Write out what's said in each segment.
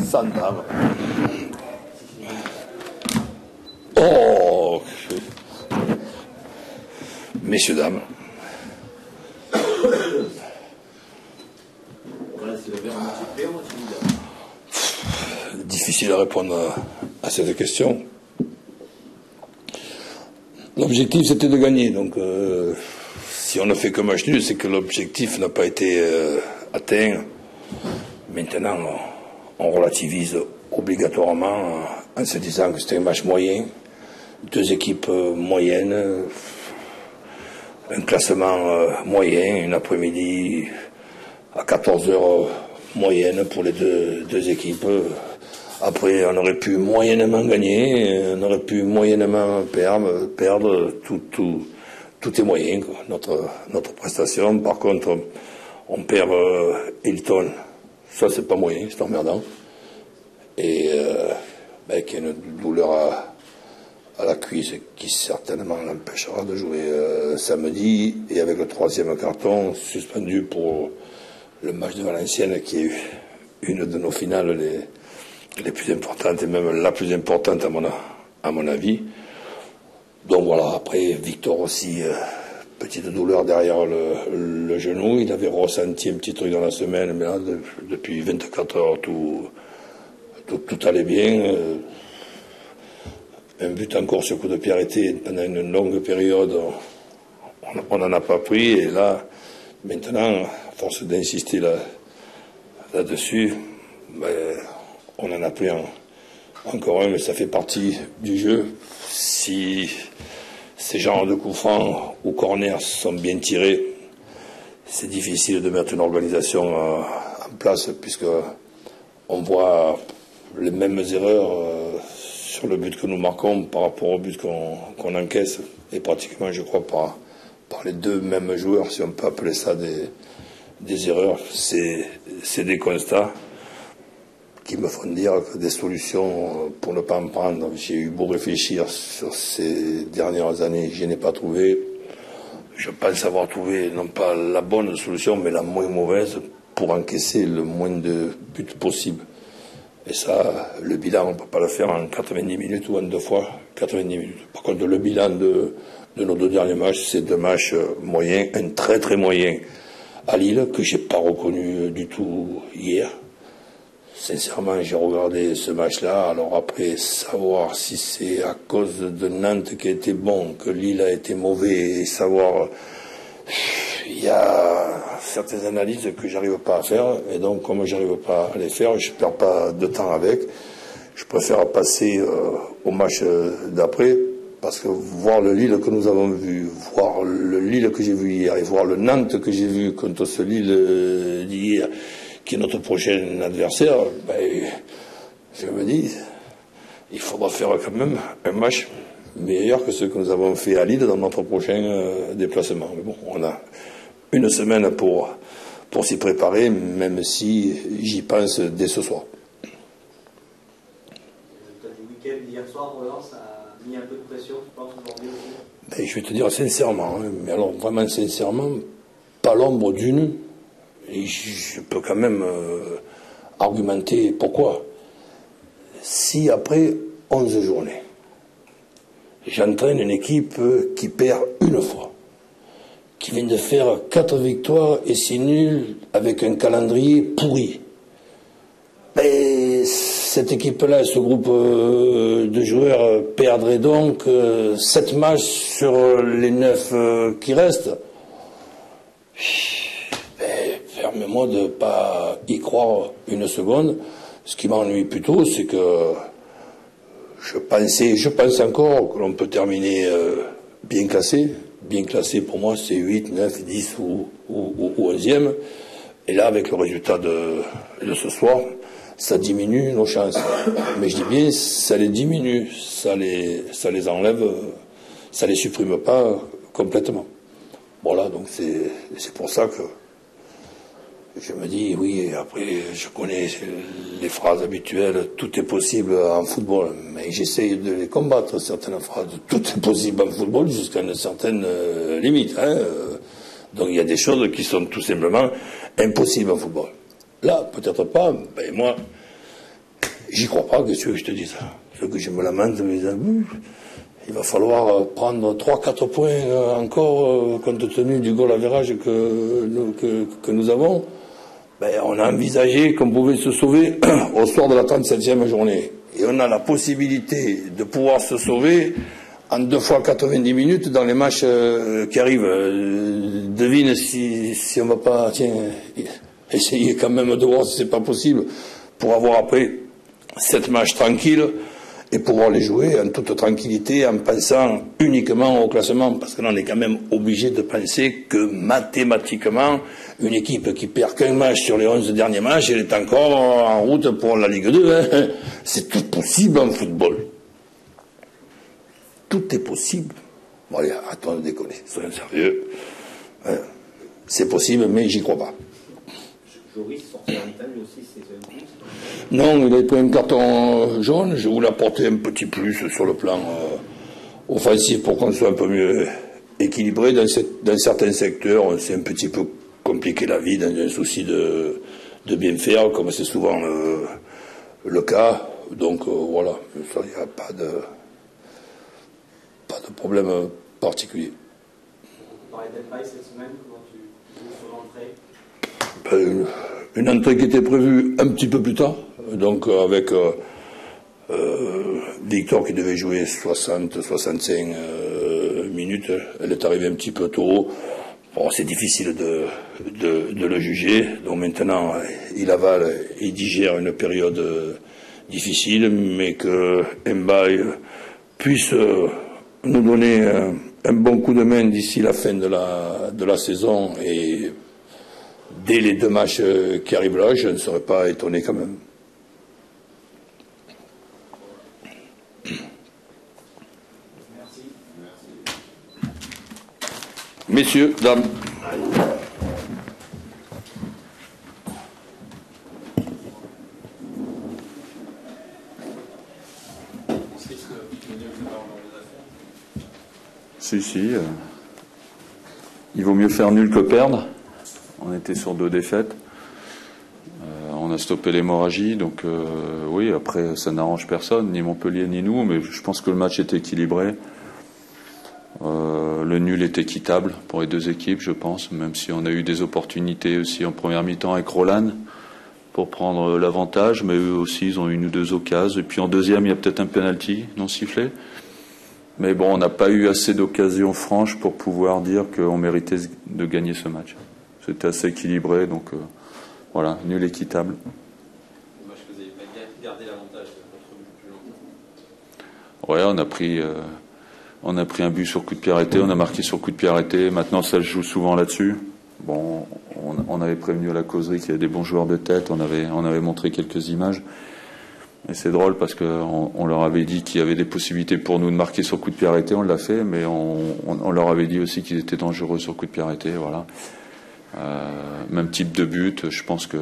Sandam. Oh, messieurs, dames. Difficile à répondre à cette question. L'objectif, c'était de gagner. Donc, si on ne fait que match nul, c'est que l'objectif n'a pas été atteint. Maintenant, on relativise obligatoirement en se disant que c'était un match moyen, deux équipes moyennes, un classement moyen, un après-midi à 14 heures moyenne pour les deux équipes. Après, on aurait pu moyennement gagner, on aurait pu moyennement perdre, tout est moyen, quoi, notre prestation. Par contre, on perd Hilton, ça c'est pas moyen, c'est emmerdant. Et qu'il y a une douleur à la cuisse qui certainement l'empêchera de jouer samedi, et avec le troisième carton suspendu pour le match de Valenciennes, qui est une de nos finales les plus importantes, et même la plus importante à mon avis. Donc voilà, après Victor aussi, petite douleur derrière le genou, il avait ressenti un petit truc dans la semaine, mais là depuis 24 heures tout allait bien. Un but encore sur coup de pied arrêté pendant une longue période, on n'en a pas pris, et là maintenant, à force d'insister là-dessus, on en a pris encore un, mais ça fait partie du jeu. Si ces genres de coups francs ou corners sont bien tirés, c'est difficile de mettre une organisation en place, puisque on voit les mêmes erreurs sur le but que nous marquons par rapport au but qu'on encaisse, et pratiquement, je crois, par les deux mêmes joueurs, si on peut appeler ça des erreurs. C'est des constats qui me font dire que des solutions pour ne pas en prendre, j'ai eu beau réfléchir sur ces dernières années, je n'ai pas trouvé. Je pense avoir trouvé non pas la bonne solution, mais la moins mauvaise pour encaisser le moins de buts possible. Et ça, le bilan, on ne peut pas le faire en 90 minutes ou en 2 fois 90 minutes. Par contre, le bilan de nos 2 derniers matchs, c'est 2 matchs moyens, un très très moyen à Lille, que j'ai pas reconnu du tout hier. Sincèrement, j'ai regardé ce match-là. Alors après, savoir si c'est à cause de Nantes qui a été bon, que Lille a été mauvais, et savoir... Il y a certaines analyses que j'arrive pas à faire, et donc comme j'arrive pas à les faire, je perds pas de temps avec. Je préfère passer au match d'après, parce que voir le Lille que nous avons vu, voir le Lille que j'ai vu hier, et voir le Nantes que j'ai vu contre ce Lille d'hier, qui est notre prochain adversaire, je me dis, il faudra faire quand même un match meilleur que ce que nous avons fait à Lille dans notre prochain déplacement. Mais bon, on a une semaine pour s'y préparer, même si j'y pense dès ce soir. Le résultat du week-end d'hier soir, Roland, ça a mis un peu de pression, tu penses, aujourd'hui aussi? Je vais te dire sincèrement, mais alors vraiment sincèrement, pas l'ombre d'une, et je peux quand même argumenter pourquoi. Si après 11 journées, j'entraîne une équipe qui perd une fois, qui vient de faire 4 victoires et 6 nuls avec un calendrier pourri, cette équipe-là, ce groupe de joueurs perdrait donc 7 matchs sur les 9 qui restent. Permets-moi de ne pas y croire une seconde. Ce qui m'ennuie plutôt, c'est que je pense encore que l'on peut terminer bien classé. Bien classé, pour moi, c'est 8, 9, 10 ou 11e. Et là, avec le résultat de ce soir, ça diminue nos chances. Mais je dis bien, ça les diminue, ça les enlève, ça les supprime pas complètement. Voilà, donc c'est pour ça que je me dis, oui, après, je connais les phrases habituelles, tout est possible en football, mais j'essaye de les combattre, certaines phrases, tout est possible en football jusqu'à une certaine limite. Donc il y a des choses qui sont tout simplement impossibles en football. Là, peut-être pas, moi, J'y crois pas, qu'est-ce que je te dis ça. Ce que je me lamente, mais il va falloir prendre 3-4 points encore compte tenu du goal average que nous avons. Ben, on a envisagé qu'on pouvait se sauver au soir de la 37e journée. Et on a la possibilité de pouvoir se sauver en 2 fois 90 minutes dans les matchs qui arrivent. Devine si on va pas, essayer quand même de voir si c'est pas possible pour avoir après 7 matchs tranquilles et pouvoir les jouer en toute tranquillité en pensant uniquement au classement, parce que là on est quand même obligé de penser que mathématiquement une équipe qui perd qu'un match sur les 11 derniers matchs, elle est encore en route pour la Ligue 2. Hein. C'est tout possible en football. Tout est possible. Bon allez, arrêtons de déconner, soyons sérieux. C'est possible, mais j'y crois pas. Joris sorti en Italie aussi, c'est un plus. Non, il a pris un carton jaune. Je voulais apporter un petit plus sur le plan offensif pour qu'on soit un peu mieux équilibré. Dans certains secteurs, c'est un petit peu compliqué la vie dans un souci de bien faire, comme c'est souvent le cas. Donc voilà, il n'y a pas de problème particulier. Vous parlez d'Embaye cette semaine, comment tu joues sur l'entrée? Une entrée qui était prévue un petit peu plus tard, donc avec Victor qui devait jouer 60-65 minutes. Elle est arrivée un petit peu tôt. Bon, c'est difficile de le juger. Donc maintenant, il avale, il digère une période difficile, mais que Mbaye puisse nous donner un bon coup de main d'ici la fin de la saison et dès les 2 matchs qui arrivent là, je ne serais pas étonné quand même. Merci. Messieurs, dames. Si. Il vaut mieux faire nul que perdre. On était sur 2 défaites. On a stoppé l'hémorragie, donc oui, après ça n'arrange personne, ni Montpellier ni nous, mais je pense que le match était équilibré. Le nul est équitable pour les 2 équipes, je pense, même si on a eu des opportunités aussi en première mi-temps avec Roland pour prendre l'avantage, mais eux aussi ils ont eu 1 ou 2 occasions. Et puis en deuxième, il y a peut-être un penalty non sifflé. Mais bon, on n'a pas eu assez d'occasions franches pour pouvoir dire qu'on méritait de gagner ce match. C'était assez équilibré, donc voilà, nul équitable. Dommage que vous n'ayez pas gardé l'avantage contre plus longtemps. Ouais, on a pris un but sur coup de pied arrêté, on a marqué sur coup de pied arrêté. Maintenant, ça se joue souvent là-dessus. Bon, on avait prévenu à la causerie qu'il y avait des bons joueurs de tête, on avait montré quelques images. Et c'est drôle parce qu'on leur avait dit qu'il y avait des possibilités pour nous de marquer sur coup de pied arrêté, on l'a fait, mais on leur avait dit aussi qu'ils étaient dangereux sur coup de pied arrêté, voilà. Même type de but, je pense que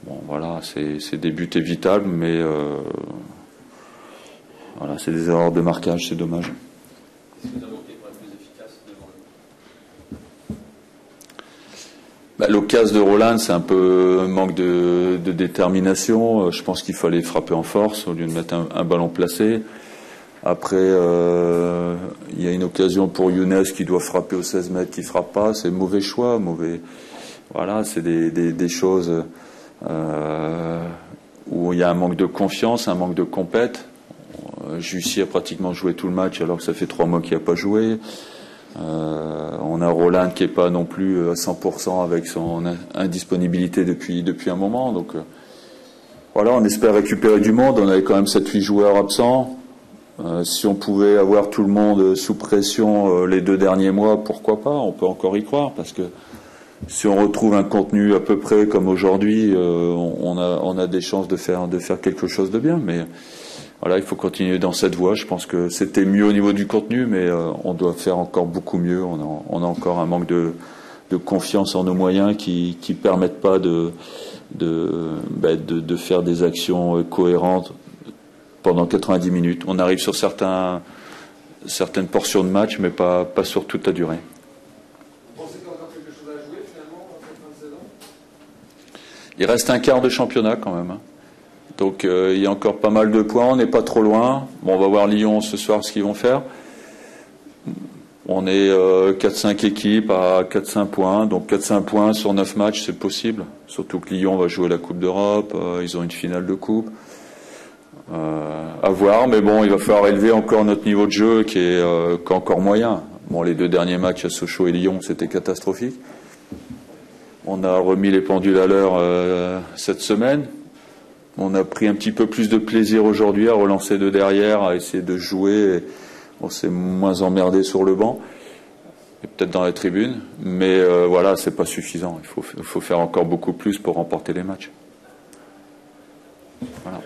bon, voilà, c'est des buts évitables, mais voilà, c'est des erreurs de marquage, c'est dommage. Qu'est-ce que vous avez manqué pour être plus efficace devant le... L'occasion de Roland, c'est un peu un manque de détermination. Je pense qu'il fallait frapper en force au lieu de mettre un ballon placé. Après, il y a une occasion pour Younes qui doit frapper aux 16 mètres, qui frappe pas. C'est mauvais choix, mauvais. Voilà, c'est des choses où il y a un manque de confiance, un manque de compète. Jussi a pratiquement joué tout le match alors que ça fait 3 mois qu'il n'a pas joué. On a Roland qui n'est pas non plus à 100% avec son indisponibilité depuis un moment. Donc voilà, on espère récupérer du monde. On avait quand même 7-8 joueurs absents. Si on pouvait avoir tout le monde sous pression les 2 derniers mois, pourquoi pas? On peut encore y croire, parce que si on retrouve un contenu à peu près comme aujourd'hui, on a des chances de faire quelque chose de bien. Mais voilà, il faut continuer dans cette voie. Je pense que c'était mieux au niveau du contenu, mais on doit faire encore beaucoup mieux. On a encore un manque de confiance en nos moyens qui permettent pas de faire des actions cohérentes pendant 90 minutes. On arrive sur certaines portions de match, mais pas sur toute la durée. Vous pensez qu'il y a encore quelque chose à jouer finalement dans cette fin de saison? Il reste un quart de championnat quand même. Donc il y a encore pas mal de points, on n'est pas trop loin. Bon, on va voir Lyon ce soir ce qu'ils vont faire. On est 4-5 équipes à 4-5 points, donc 4-5 points sur 9 matchs, c'est possible. Surtout que Lyon va jouer la Coupe d'Europe, ils ont une finale de Coupe. À voir, mais bon, il va falloir élever encore notre niveau de jeu qui est encore moyen. Bon, les 2 derniers matchs à Sochaux et Lyon, c'était catastrophique. On a remis les pendules à l'heure cette semaine. On a pris un petit peu plus de plaisir aujourd'hui à relancer de derrière, à essayer de jouer. On s'est moins emmerdé sur le banc, et peut-être dans la tribune, mais voilà, c'est pas suffisant. Il faut faire encore beaucoup plus pour remporter les matchs. Voilà.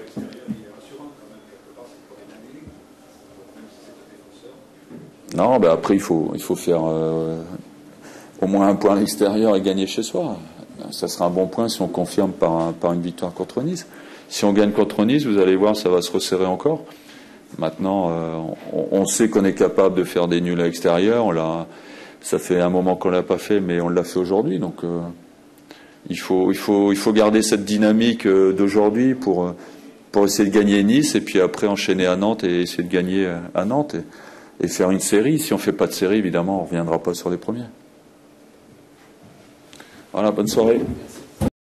Non, ben après il faut faire au moins un point à l'extérieur et gagner chez soi. Ça sera un bon point si on confirme par une victoire contre Nice. Si on gagne contre Nice, vous allez voir, ça va se resserrer encore. Maintenant, on sait qu'on est capable de faire des nuls à l'extérieur. Ça fait un moment qu'on l'a pas fait, mais on l'a fait aujourd'hui. Donc, il faut garder cette dynamique d'aujourd'hui pour essayer de gagner Nice et puis après enchaîner à Nantes et essayer de gagner à Nantes et faire une série. Si on fait pas de série, évidemment, on reviendra pas sur les premiers. Voilà, bonne soirée.